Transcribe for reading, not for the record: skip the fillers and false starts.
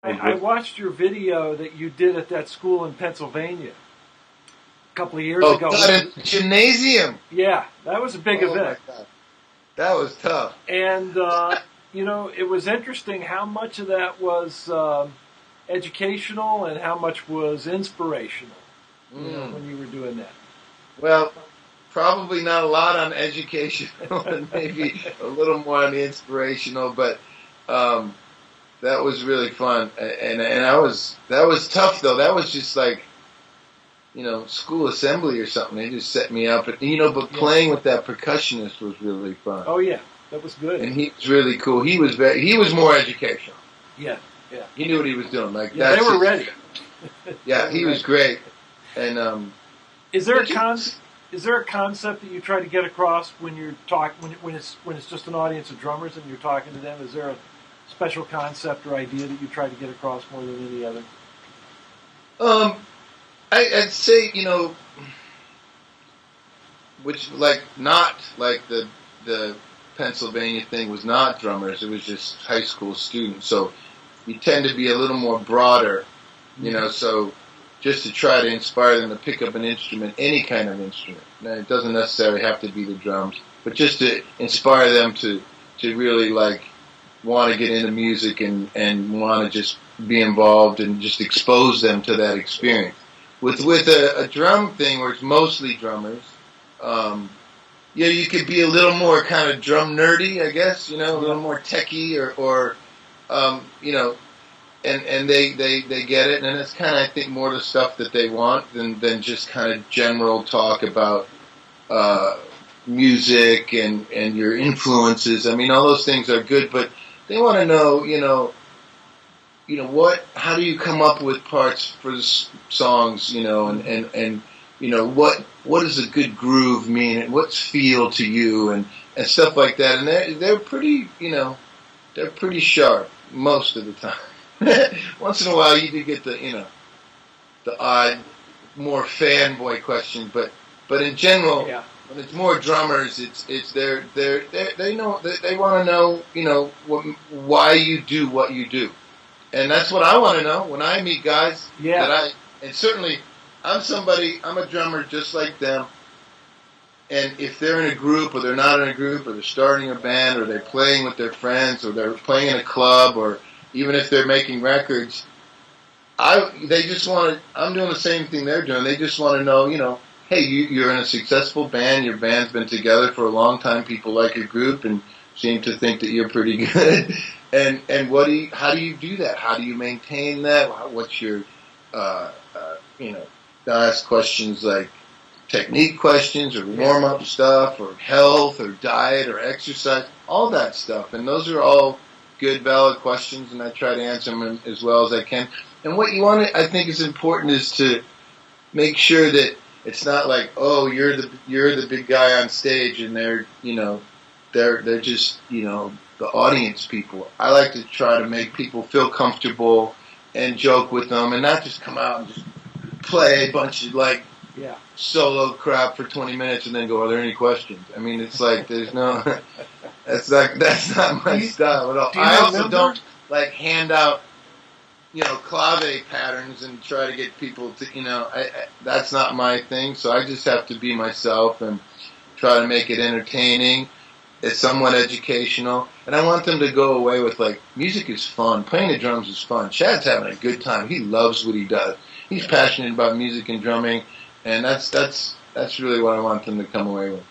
I watched your video that you did at that school in Pennsylvania a couple of years Oh, ago. God, in the gymnasium. Yeah, that was a big Oh event. my God, that was tough. And, it was interesting how much of that was educational and how much was inspirational, when you were doing that. Well, probably not a lot on educational and maybe a little more on the inspirational, but that was really fun. And that was tough though. That was just like, school assembly or something. They just set me up, but playing with that percussionist was really fun. Oh yeah, that was good. And he was really cool. He was more educational. Yeah. He knew what he was doing. Like they were ready. Yeah, he was great. And is there a concept that you try to get across when you're when it's just an audience of drummers and you're talking to them? Is there a special concept or idea that you try to get across more than any other? I'd say, which not like the Pennsylvania thing was not drummers. It was just high school students. So you tend to be a little more broader, so just to try to inspire them to pick up an instrument, any kind of instrument. Now, it doesn't necessarily have to be the drums, but just to inspire them to really want to get into music and want to just be involved and just expose them to that experience. With a drum thing where it's mostly drummers, you could be a little more kind of drum nerdy, I guess, a little more techie or and they get it, and it's kind of, I think, more the stuff that they want than just kind of general talk about music and your influences. I mean, all those things are good, but they want to know, how do you come up with parts for the songs, and what does a good groove mean, and what's feel to you, and stuff like that. And they're pretty, they're pretty sharp most of the time. Once in a while, you do get the odd, more fanboy question, but in general, when it's more drummers, it's they know they want to know, why you do what you do, and that's what I want to know when I meet guys. Yeah. And certainly, I'm a drummer just like them. And if they're in a group, or they're not in a group, or they're starting a band, or they're playing with their friends, or they're playing in a club, or even if they're making records, they just want to. I'm doing the same thing they're doing. They just want to know, hey, you're in a successful band. Your band's been together for a long time. People like your group and seem to think that you're pretty good. And how do you do that? How do you maintain that? What's your, they'll ask questions like technique questions or warm up stuff or health or diet or exercise, all that stuff. And those are all good, valid questions, and I try to answer them as well as I can. And what you want to, I think, is important is to make sure that it's not like, oh, you're the big guy on stage, and they're just the audience people. I like to try to make people feel comfortable and joke with them, and not just come out and just play a bunch of solo crap for 20 minutes and then go, are there any questions? I mean, it's like there's no. That's not my style at all. I also don't hand out, clave patterns and try to get people to, that's not my thing. So I just have to be myself and try to make it entertaining. It's somewhat educational, and I want them to go away with music is fun. Playing the drums is fun. Chad's having a good time. He loves what he does. He's passionate about music and drumming, and that's really what I want them to come away with.